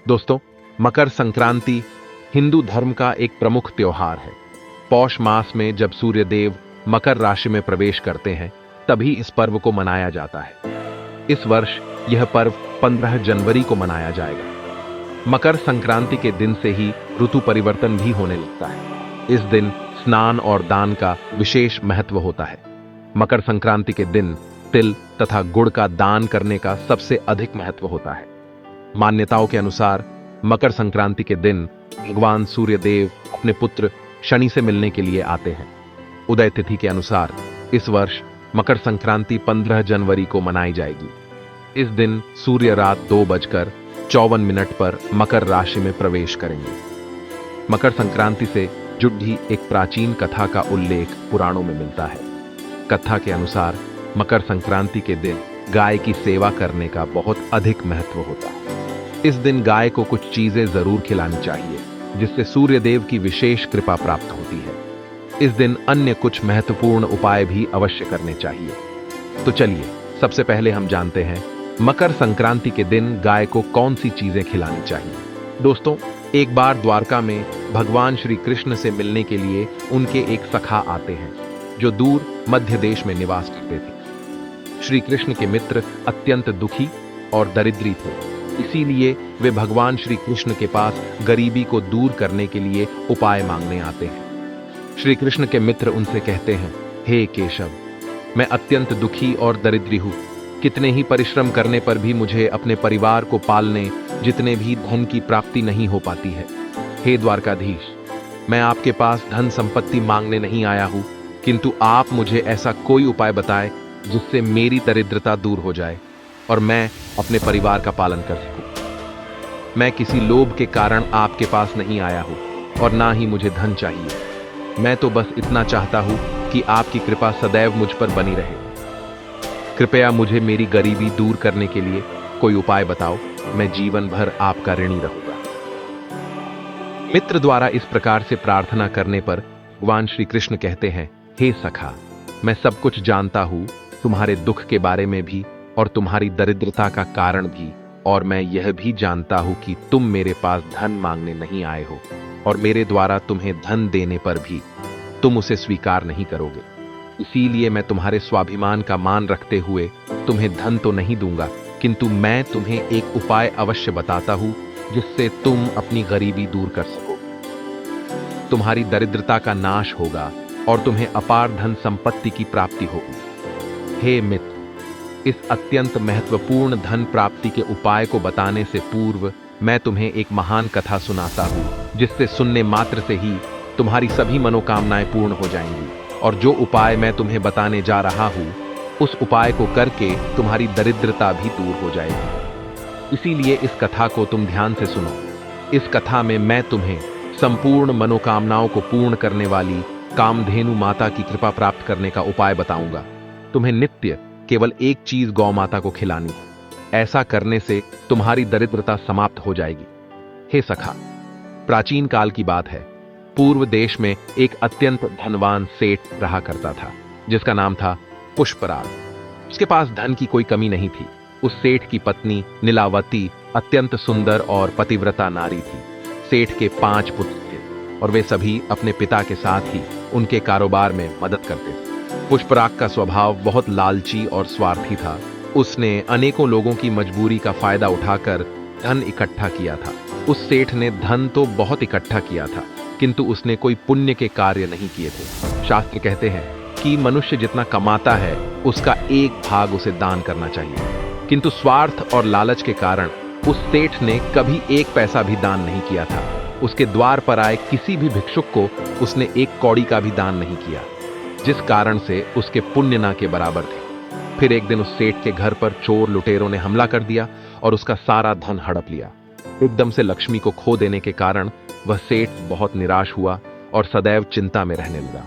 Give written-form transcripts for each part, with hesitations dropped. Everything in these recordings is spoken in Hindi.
दोस्तों, मकर संक्रांति हिंदू धर्म का एक प्रमुख त्योहार है। पौष मास में जब सूर्य देव मकर राशि में प्रवेश करते हैं, तभी इस पर्व को मनाया जाता है। इस वर्ष यह पर्व 15 जनवरी को मनाया जाएगा। मकर संक्रांति के दिन से ही ऋतु परिवर्तन भी होने लगता है। इस दिन स्नान और दान का विशेष महत्व होता है। मकर संक्रांति के दिन तिल तथा गुड़ का दान करने का सबसे अधिक महत्व होता है। मान्यताओं के अनुसार मकर संक्रांति के दिन भगवान सूर्य देव अपने पुत्र शनि से मिलने के लिए आते हैं। उदय तिथि के अनुसार इस वर्ष मकर संक्रांति 15 जनवरी को मनाई जाएगी। इस दिन सूर्य रात 2:54 पर मकर राशि में प्रवेश करेंगे। मकर संक्रांति से जुड़ी एक प्राचीन कथा का उल्लेख पुराणों में मिलता है। कथा के अनुसार मकर संक्रांति के दिन गाय की सेवा करने का बहुत अधिक महत्व होता है। इस दिन गाय को कुछ चीजें जरूर खिलानी चाहिए, जिससे सूर्य देव की विशेष कृपा प्राप्त होती है। इस दिन अन्य कुछ महत्वपूर्ण उपाय भी अवश्य करने चाहिए। तो चलिए, सबसे पहले हम जानते हैं मकर संक्रांति के दिन गाय को कौन सी चीजें खिलानी चाहिए। दोस्तों, एक बार द्वारका में भगवान श्री कृष्ण से मिलने के लिए उनके एक सखा आते हैं, जो दूर मध्य देश में निवास करते थे। श्री कृष्ण के मित्र अत्यंत दुखी और दरिद्री थे, इसीलिए वे भगवान श्री कृष्ण के पास गरीबी को दूर करने के लिए उपाय मांगने आते हैं। श्री कृष्ण के मित्र उनसे कहते हैं, हे केशव, मैं अत्यंत दुखी और दरिद्री हूं। कितने ही परिश्रम करने पर भी मुझे अपने परिवार को पालने जितने भी धन की प्राप्ति नहीं हो पाती है। हे द्वारकाधीश, मैं आपके पास धन संपत्ति मांगने नहीं आया हूं, किंतु आप मुझे ऐसा कोई उपाय बताएं जिससे मेरी दरिद्रता दूर हो जाए और मैं अपने परिवार का पालन कर सकूं। मैं किसी लोभ के कारण आपके पास नहीं आया हूं और ना ही मुझे धन चाहिए। मैं तो बस इतना चाहता हूं कि आपकी कृपा सदैव मुझ पर बनी रहे। कृपया मुझे मेरी गरीबी दूर करने के लिए कोई उपाय बताओ। मैं जीवन भर आपका ऋणी रहूंगा। मित्र द्वारा इस प्रकार से प्रार्थना करने पर भगवान श्री कृष्ण कहते हैं, हे सखा, मैं सब कुछ जानता हूं, तुम्हारे दुख के बारे में भी और तुम्हारी दरिद्रता का कारण भी, और मैं यह भी जानता हूं कि तुम मेरे पास धन मांगने नहीं आए हो और मेरे द्वारा तुम्हें धन देने पर भी तुम उसे स्वीकार नहीं करोगे। इसीलिए मैं तुम्हारे स्वाभिमान का मान रखते हुए तुम्हें धन तो नहीं दूंगा, किंतु मैं तुम्हें एक उपाय अवश्य बताता हूं जिससे तुम अपनी गरीबी दूर कर सको। तुम्हारी दरिद्रता का नाश होगा और तुम्हें अपार धन संपत्ति की प्राप्ति होगी। हे मित्र, इस अत्यंत महत्वपूर्ण धन प्राप्ति के उपाय को बताने से पूर्व मैं तुम्हें एक महान कथा सुनाता हूं, जिससे सुनने मात्र से ही तुम्हारी सभी मनोकामनाएं पूर्ण हो जाएंगी। और जो उपाय मैं तुम्हें बताने जा रहा हूं, उस उपाय को करके तुम्हारी दरिद्रता भी दूर हो जाएगी। इसीलिए इस कथा को तुम ध्यान से सुनो। इस कथा में मैं तुम्हें संपूर्ण मनोकामनाओं को पूर्ण करने वाली कामधेनु माता की कृपा प्राप्त करने का उपाय बताऊंगा। तुम्हें नित्य केवल एक चीज गौ माता को खिलानी है। ऐसा करने से तुम्हारी दरिद्रता समाप्त हो जाएगी। हे सखा, प्राचीन काल की बात है। पूर्व देश में एक अत्यंत धनवान सेठ रहा करता था, जिसका नाम था पुष्पराग। उसके पास धन की कोई कमी नहीं थी। उस सेठ की पत्नी नीलावती अत्यंत सुंदर और पतिव्रता नारी थी। सेठ के 5 पुत्र थे और वे सभी अपने पिता के साथ ही उनके कारोबार में मदद करते थे। पुष्पराग का स्वभाव बहुत लालची और स्वार्थी था। उसने अनेकों लोगों की मजबूरी का फायदा उठाकर धन इकट्ठा किया था। उस सेठ ने धन तो बहुत इकट्ठा किया था, किंतु उसने कोई पुण्य के कार्य नहीं किए थे। शास्त्र कहते हैं कि मनुष्य जितना कमाता है, उसका 1 भाग उसे दान करना चाहिए। किंतु स्वार्थ और लालच के कारण उस सेठ ने कभी 1 पैसा भी दान नहीं किया था। उसके द्वार पर आए किसी भी भिक्षुक को उसने 1 कौड़ी का भी दान नहीं किया, जिस कारण से उसके पुण्य ना के बराबर थे। फिर एक दिन उस सेठ के घर पर चोर लुटेरों ने हमला कर दिया और उसका सारा धन हड़प लिया। एकदम से लक्ष्मी को खो देने के कारण वह सेठ बहुत निराश हुआ और सदैव चिंता में रहने लगा।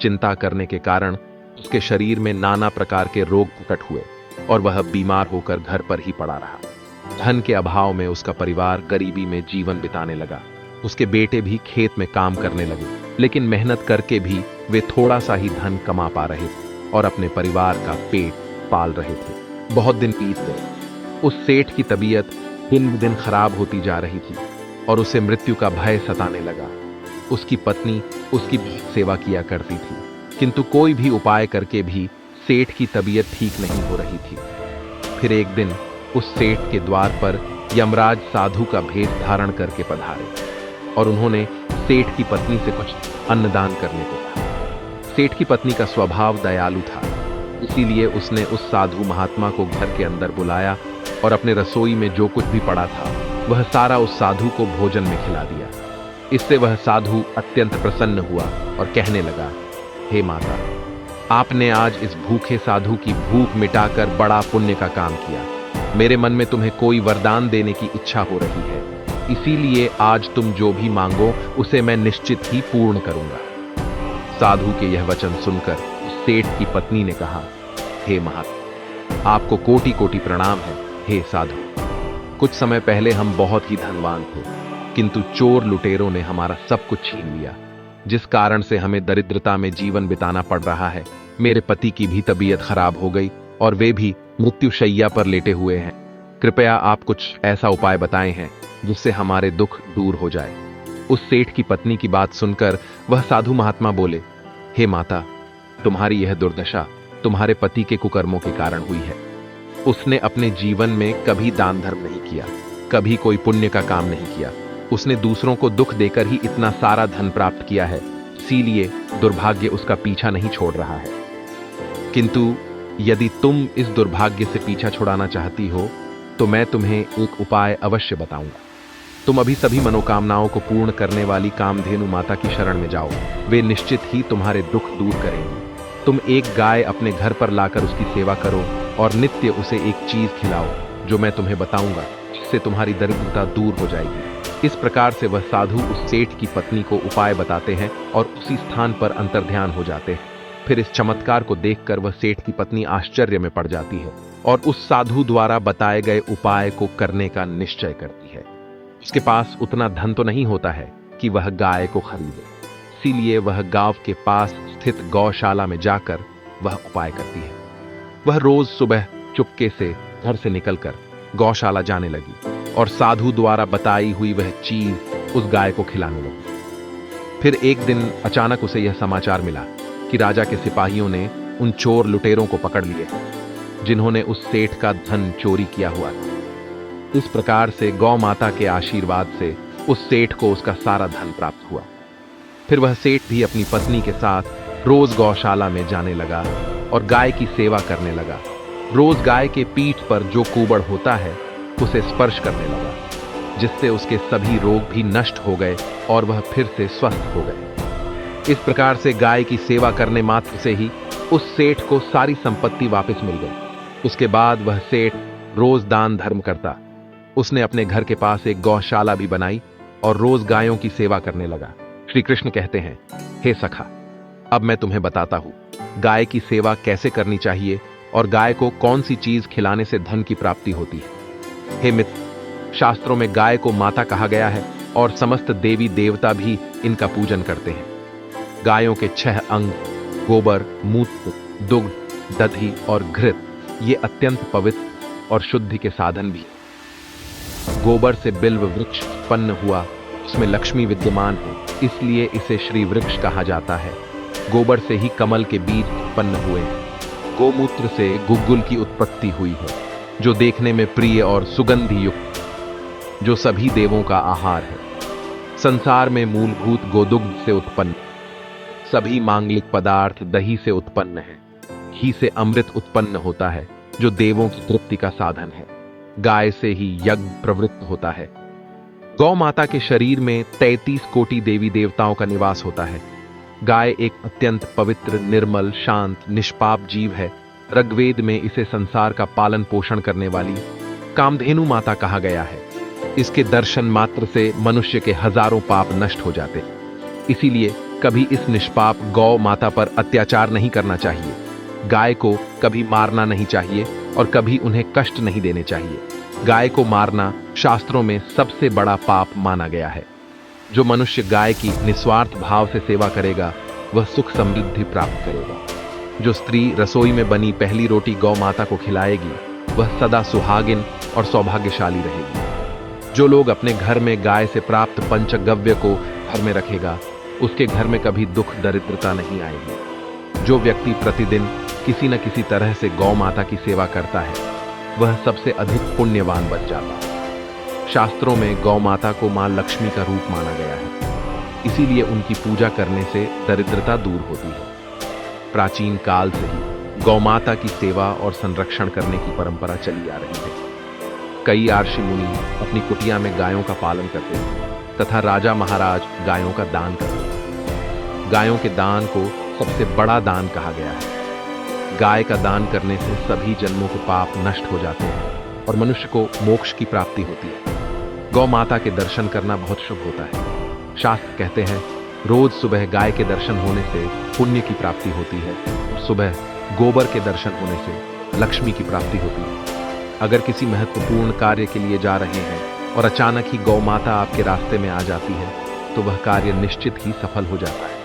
चिंता करने के कारण उसके शरीर में नाना प्रकार के रोग प्रकट हुए और वह बीमार होकर घर पर ही पड़ा रहा। धन के अभाव में उसका परिवार गरीबी में जीवन बिताने लगा। उसके बेटे भी खेत में काम करने लगे, लेकिन मेहनत करके भी वे थोड़ा सा ही धन कमा पा रहे थे और अपने परिवार का पेट पाल रहे थे। बहुत दिन बीत गए। उस सेठ की तबीयत दिन ब दिन खराब होती जा रही थी और उसे मृत्यु का भय सताने लगा। उसकी पत्नी उसकी सेवा किया करती थी, किंतु कोई भी उपाय करके भी सेठ की तबीयत ठीक नहीं हो रही थी। फिर एक दिन उस सेठ के द्वार पर यमराज साधु का भेष धारण करके पधारे और उन्होंने सेठ की पत्नी से कुछ अन्नदान करने को कहा। सेठ की पत्नी का स्वभाव दयालु था, इसीलिए उसने उस साधु महात्मा को घर के अंदर बुलाया और अपने रसोई में जो कुछ भी पड़ा था वह सारा उस साधु को भोजन में खिला दिया। इससे वह साधु अत्यंत प्रसन्न हुआ और कहने लगा, हे माता, आपने आज इस भूखे साधु की भूख मिटाकर बड़ा पुण्य का काम किया। मेरे मन में तुम्हें कोई वरदान देने की इच्छा हो रही है, इसीलिए आज तुम जो भी मांगो उसे मैं निश्चित ही पूर्ण करूंगा। साधु के यह वचन सुनकर सेठ की पत्नी ने कहा, हे महात्मा, आपको कोटि कोटि प्रणाम है। हे साधु, कुछ समय पहले हम बहुत ही धनवान थे, किंतु चोर लुटेरों ने हमारा सब कुछ छीन लिया, जिस कारण से हमें दरिद्रता में जीवन बिताना पड़ रहा है। मेरे पति की भी तबीयत खराब हो गई और वे भी मृत्युशैया पर लेटे हुए हैं। कृपया आप कुछ ऐसा उपाय बताएं हैं जिससे हमारे दुख दूर हो जाए। उस सेठ की पत्नी की बात सुनकर वह साधु महात्मा बोले, हे माता, तुम्हारी यह दुर्दशा तुम्हारे पति के कुकर्मों के कारण हुई है। उसने अपने जीवन में कभी दान धर्म नहीं किया, कभी कोई पुण्य का काम नहीं किया। उसने दूसरों को दुख देकर ही इतना सारा धन प्राप्त किया है, इसीलिए दुर्भाग्य उसका पीछा नहीं छोड़ रहा है। किंतु यदि तुम इस दुर्भाग्य से पीछा छुड़ाना चाहती हो तो मैं तुम्हें एक उपाय अवश्य बताऊंगा। तुम अभी सभी मनोकामनाओं को पूर्ण करने वाली कामधेनु माता की शरण में जाओ, वे निश्चित ही तुम्हारे दुख दूर करेंगी। तुम एक गाय अपने घर पर लाकर उसकी सेवा करो और नित्य उसे एक चीज खिलाओ जो मैं तुम्हें बताऊंगा, जिससे तुम्हारी दरिद्रता दूर हो जाएगी। इस प्रकार से वह साधु उस सेठ की पत्नी को उपाय बताते हैं और उसी स्थान पर अंतर्ध्यान हो जाते हैं। फिर इस चमत्कार को देखकर वह सेठ की पत्नी आश्चर्य में पड़ जाती है और उस साधु द्वारा बताए गए उपाय को करने का निश्चय करती है। उसके पास उतना धन तो नहीं होता है कि वह गाय को खरीदे, इसीलिए वह गांव के पास स्थित गौशाला में जाकर वह उपाय करती है। वह रोज सुबह चुपके से घर से निकलकर गौशाला जाने लगी और साधु द्वारा बताई हुई वह चीज उस गाय को खिलाने लगी। फिर एक दिन अचानक उसे यह समाचार मिला कि राजा के सिपाहियों ने उन चोर लुटेरों को पकड़ लिए जिन्होंने उस सेठ का धन चोरी किया हुआ था। इस प्रकार से गौ माता के आशीर्वाद से उस सेठ को उसका सारा धन प्राप्त हुआ। फिर वह सेठ भी अपनी पत्नी के साथ रोज गौशाला में जाने लगा और गाय की सेवा करने लगा। रोज गाय के पीठ पर जो कुबड़ होता है उसे स्पर्श करने लगा, जिससे उसके सभी रोग भी नष्ट हो गए और वह फिर से स्वस्थ हो गए। इस प्रकार से गाय की सेवा करने मात्र से ही उस सेठ को सारी संपत्ति वापस मिल गई। उसके बाद वह सेठ रोज दान धर्म करता। उसने अपने घर के पास एक गौशाला भी बनाई और रोज गायों की सेवा करने लगा। श्री कृष्ण कहते हैं, हे सखा, अब मैं तुम्हें बताता हूं गाय की सेवा कैसे करनी चाहिए और गाय को कौन सी चीज खिलाने से धन की प्राप्ति होती है। हे मित्र, शास्त्रों में गाय को माता कहा गया है और समस्त देवी देवता भी इनका पूजन करते हैं। गायों के 6 अंग गोबर, मूत्र, दुग्ध, दधि और घृत ये अत्यंत पवित्र और शुद्धि के साधन भी। गोबर से बिल्व वृक्ष उत्पन्न हुआ, उसमें लक्ष्मी विद्यमान है, इसलिए इसे श्री वृक्ष कहा जाता है। गोबर से ही कमल के बीज उत्पन्न हुए हैं। गोमूत्र से गुग्गुल की उत्पत्ति हुई है, जो देखने में प्रिय और सुगंधि युक्त, जो सभी देवों का आहार है। संसार में मूलभूत गोदुग्ध से उत्पन्न सभी मांगलिक पदार्थ दही से उत्पन्न है। घी से अमृत उत्पन्न होता है, जो देवों की तृप्ति का साधन है। गाय से ही यज्ञ प्रवृत्त होता है। गौ माता के शरीर में 33 कोटि देवी देवताओं का निवास होता है। गाय एक अत्यंत पवित्र, निर्मल, शांत, निष्पाप जीव है। ऋग्वेद में इसे संसार का पालन पोषण करने वाली कामधेनु माता कहा गया है। इसके दर्शन मात्र से मनुष्य के हजारों पाप नष्ट हो जाते हैं। इसीलिए कभी इस निष्पाप गौ माता पर अत्याचार नहीं करना चाहिए। गाय को कभी मारना नहीं चाहिए और कभी उन्हें कष्ट नहीं देने चाहिए। गाय को मारना शास्त्रों में सबसे बड़ा पाप माना गया है। जो मनुष्य गाय की निस्वार्थ भाव से सेवा करेगा वह सुख समृद्धि प्राप्त करेगा। जो स्त्री रसोई में बनी पहली रोटी गौ माता को खिलाएगी वह सदा सुहागिन और सौभाग्यशाली रहेगी। जो लोग अपने घर में गाय से प्राप्त पंचगव्य को घर में रखेगा, उसके घर में कभी दुख दरिद्रता नहीं आएगी। जो व्यक्ति प्रतिदिन किसी न किसी तरह से गौ माता की सेवा करता है, वह सबसे अधिक पुण्यवान बन जाता है। शास्त्रों में गौ माता को मां लक्ष्मी का रूप माना गया है, इसीलिए उनकी पूजा करने से दरिद्रता दूर होती है। प्राचीन काल से ही गौ माता की सेवा और संरक्षण करने की परंपरा चली आ रही है। कई ऋषि मुनि अपनी कुटिया में गायों का पालन करते हैं तथा राजा महाराज गायों का दान करते हैं। गायों के दान को सबसे बड़ा दान कहा गया है। गाय का दान करने से सभी जन्मों के पाप नष्ट हो जाते हैं और मनुष्य को मोक्ष की प्राप्ति होती है। गौ माता के दर्शन करना बहुत शुभ होता है। शास्त्र कहते हैं, रोज सुबह गाय के दर्शन होने से पुण्य की प्राप्ति होती है और सुबह गोबर के दर्शन होने से लक्ष्मी की प्राप्ति होती है। अगर किसी महत्वपूर्ण कार्य के लिए जा रहे हैं और अचानक ही गौ माता आपके रास्ते में आ जाती है, तो वह कार्य निश्चित ही सफल हो जाता है।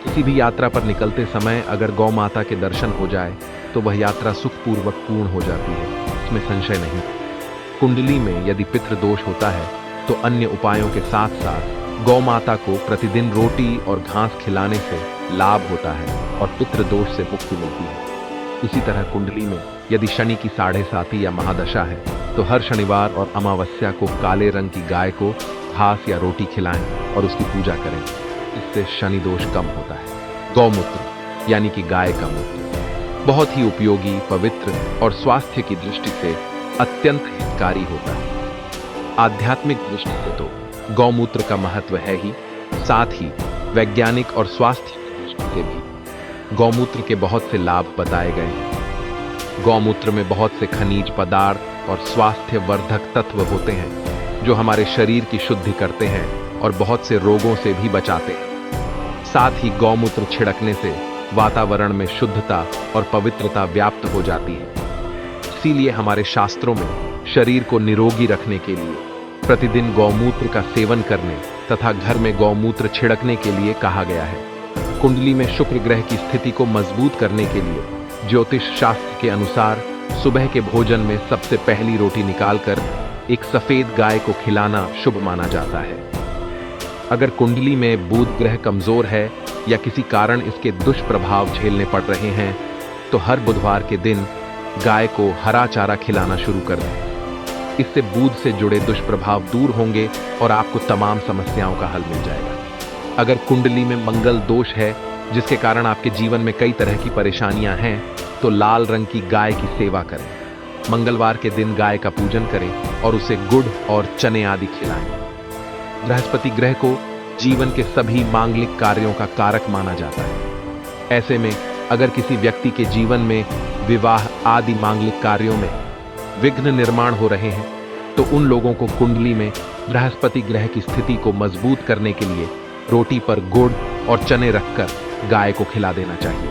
किसी भी यात्रा पर निकलते समय अगर गौ माता के दर्शन हो जाए तो वह यात्रा सुखपूर्वक पूर्ण हो जाती है, इसमें संशय नहीं। कुंडली में यदि पितृदोष होता है तो अन्य उपायों के साथ साथ गौ माता को प्रतिदिन रोटी और घास खिलाने से लाभ होता है और पितृदोष से मुक्ति मिलती है। इसी तरह कुंडली में यदि शनि की 7.5 या महादशा है तो हर शनिवार और अमावस्या को काले रंग की गाय को घास या रोटी खिलाएं और उसकी पूजा करें। इससे शनि दोष कम होता है। गौमूत्र यानी कि गाय का मूत्र बहुत ही उपयोगी, पवित्र और स्वास्थ्य की दृष्टि से अत्यंत हितकारी होता है। आध्यात्मिक दृष्टि से तो गौमूत्र का महत्व है ही, साथ ही वैज्ञानिक और स्वास्थ्य की दृष्टि से भी गौमूत्र के बहुत से लाभ बताए गए हैं। गौमूत्र में बहुत से खनिज पदार्थ और स्वास्थ्य वर्धक तत्व होते हैं जो हमारे शरीर की शुद्धि करते हैं और बहुत से रोगों से भी बचाते हैं। साथ ही गौमूत्र छिड़कने से वातावरण में शुद्धता और पवित्रता व्याप्त हो जाती है। इसीलिए हमारे शास्त्रों में शरीर को निरोगी रखने के लिए प्रतिदिन गौमूत्र का सेवन करने तथा घर में गौमूत्र छिड़कने के लिए कहा गया है। कुंडली में शुक्र ग्रह की स्थिति को मजबूत करने के लिए ज्योतिष शास्त्र के अनुसार सुबह के भोजन में सबसे पहली रोटी निकालकर एक सफेद गाय को खिलाना शुभ माना जाता है। अगर कुंडली में बुध ग्रह कमजोर है या किसी कारण इसके दुष्प्रभाव झेलने पड़ रहे हैं तो हर बुधवार के दिन गाय को हरा चारा खिलाना शुरू कर दें। इससे बुध से जुड़े दुष्प्रभाव दूर होंगे और आपको तमाम समस्याओं का हल मिल जाएगा। अगर कुंडली में मंगल दोष है जिसके कारण आपके जीवन में कई तरह की परेशानियां हैं तो लाल रंग की गाय की सेवा करें। मंगलवार के दिन गाय का पूजन करें और उसे गुड़ और चने आदि खिलाएं। बृहस्पति ग्रह को जीवन के सभी मांगलिक कार्यों का कारक माना जाता है। ऐसे में अगर किसी व्यक्ति के जीवन में विवाह आदि मांगलिक कार्यों में विघ्न निर्माण हो रहे हैं तो उन लोगों को कुंडली में बृहस्पति ग्रह की स्थिति को मजबूत करने के लिए रोटी पर गुड़ और चने रखकर गाय को खिला देना चाहिए।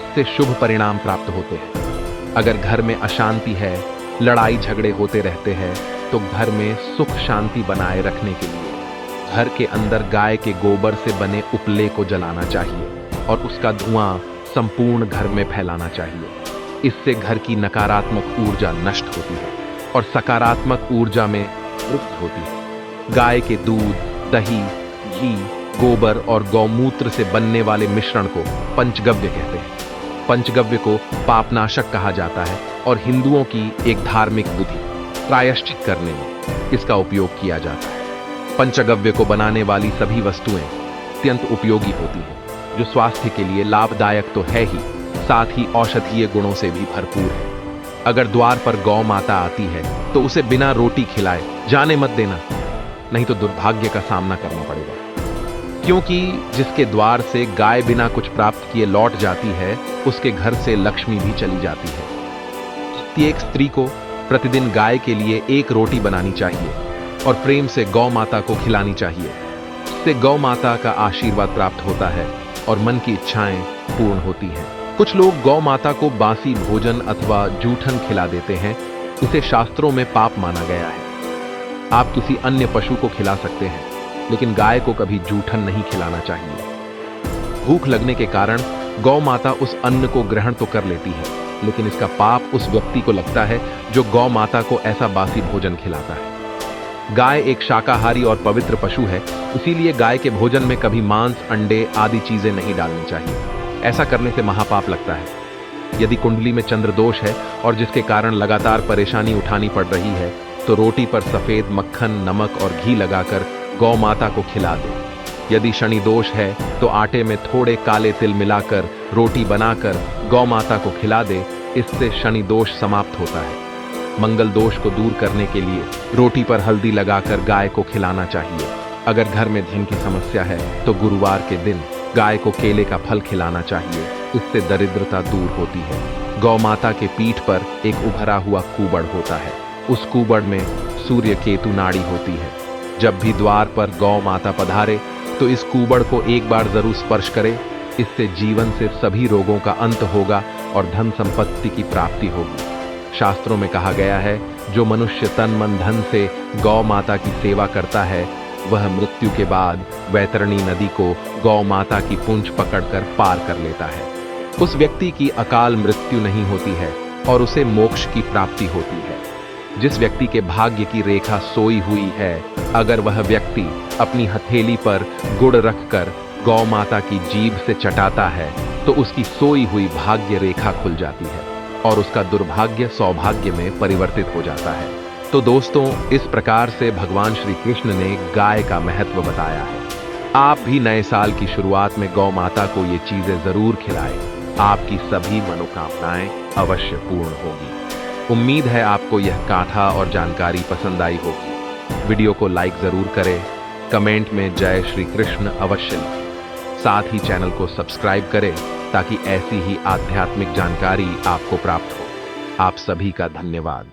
इससे शुभ परिणाम प्राप्त होते हैं। अगर घर में अशांति है, लड़ाई झगड़े होते रहते हैं तो घर में सुख शांति बनाए रखने के लिए घर के अंदर गाय के गोबर से बने उपले को जलाना चाहिए और उसका धुआं संपूर्ण घर में फैलाना चाहिए। इससे घर की नकारात्मक ऊर्जा नष्ट होती है और सकारात्मक ऊर्जा में वृद्धि होती है। गाय के दूध, दही, घी, गोबर और गौमूत्र से बनने वाले मिश्रण को पंचगव्य कहते हैं। पंचगव्य को पापनाशक कहा जाता है और हिंदुओं की एक धार्मिक विधि प्रायश्चित करने में इसका उपयोग किया जाता है। पंचगव्य को बनाने वाली सभी वस्तुएं अत्यंत उपयोगी होती हैं, जो स्वास्थ्य के लिए लाभदायक तो है ही, साथ ही औषधीय गुणों से भी भरपूर है। अगर द्वार पर गौ माता आती है तो उसे बिना रोटी खिलाए जाने मत देना, नहीं तो दुर्भाग्य का सामना करना पड़ेगा। क्योंकि जिसके द्वार से गाय बिना कुछ प्राप्त किए लौट जाती है, उसके घर से लक्ष्मी भी चली जाती है। प्रत्येक स्त्री को प्रतिदिन गाय के लिए एक रोटी बनानी चाहिए और प्रेम से गौ माता को खिलानी चाहिए। इससे गौ माता का आशीर्वाद प्राप्त होता है और मन की इच्छाएं पूर्ण होती हैं। कुछ लोग गौ माता को बासी भोजन अथवा जूठन खिला देते हैं। इसे शास्त्रों में पाप माना गया है। आप किसी अन्य पशु को खिला सकते हैं, लेकिन गाय को कभी जूठन नहीं खिलाना चाहिए। भूख लगने के कारण गौ माता उस अन्न को ग्रहण तो कर लेती है, लेकिन इसका पाप उस व्यक्ति को लगता है जो गौ माता को ऐसा बासी भोजन खिलाता है। गाय एक शाकाहारी और पवित्र पशु है, इसीलिए गाय के भोजन में कभी मांस, अंडे आदि चीजें नहीं डालनी चाहिए। ऐसा करने से महापाप लगता है। यदि कुंडली में चंद्र दोष है और जिसके कारण लगातार परेशानी उठानी पड़ रही है, तो रोटी पर सफेद मक्खन, नमक और घी लगाकर गौ माता को खिला दे। यदि शनि दोष है तो आटे में थोड़े काले तिल मिलाकर रोटी बनाकर गौ माता को खिला दे। इससे शनि दोष समाप्त होता है। मंगल दोष को दूर करने के लिए रोटी पर हल्दी लगाकर गाय को खिलाना चाहिए। अगर घर में धन की समस्या है तो गुरुवार के दिन गाय को केले का फल खिलाना चाहिए। इससे दरिद्रता दूर होती है। गौ माता के पीठ पर एक उभरा हुआ कूबड़ होता है। उस कूबड़ में सूर्य केतु नाड़ी होती है। जब भी द्वार पर गौ माता पधारे तो इस कूबड़ को एक बार जरूर स्पर्श करे। इससे जीवन से सभी रोगों का अंत होगा और धन संपत्ति की प्राप्ति होगी। शास्त्रों में कहा गया है, जो मनुष्य तन मन धन से गौ माता की सेवा करता है, वह मृत्यु के बाद वैतरणी नदी को गौ माता की पूंछ पकड़कर पार कर लेता है। उस व्यक्ति की अकाल मृत्यु नहीं होती है और उसे मोक्ष की प्राप्ति होती है। जिस व्यक्ति के भाग्य की रेखा सोई हुई है, अगर वह व्यक्ति अपनी हथेली पर गुड़ रखकर गौ माता की जीभ से चटाता है तो उसकी सोई हुई भाग्य रेखा खुल जाती है और उसका दुर्भाग्य सौभाग्य में परिवर्तित हो जाता है। तो दोस्तों, इस प्रकार से भगवान श्री कृष्ण ने गाय का महत्व बताया है। आप भी नए साल की शुरुआत में गौ माता को ये चीजें जरूर खिलाएं। आपकी सभी मनोकामनाएं अवश्य पूर्ण होगी। उम्मीद है आपको यह गाथा और जानकारी पसंद आई होगी। वीडियो को लाइक जरूर करें, कमेंट में जय श्री कृष्ण अवश्य लिखें। साथ ही चैनल को सब्सक्राइब करें ताकि ऐसी ही आध्यात्मिक जानकारी आपको प्राप्त हो। आप सभी का धन्यवाद।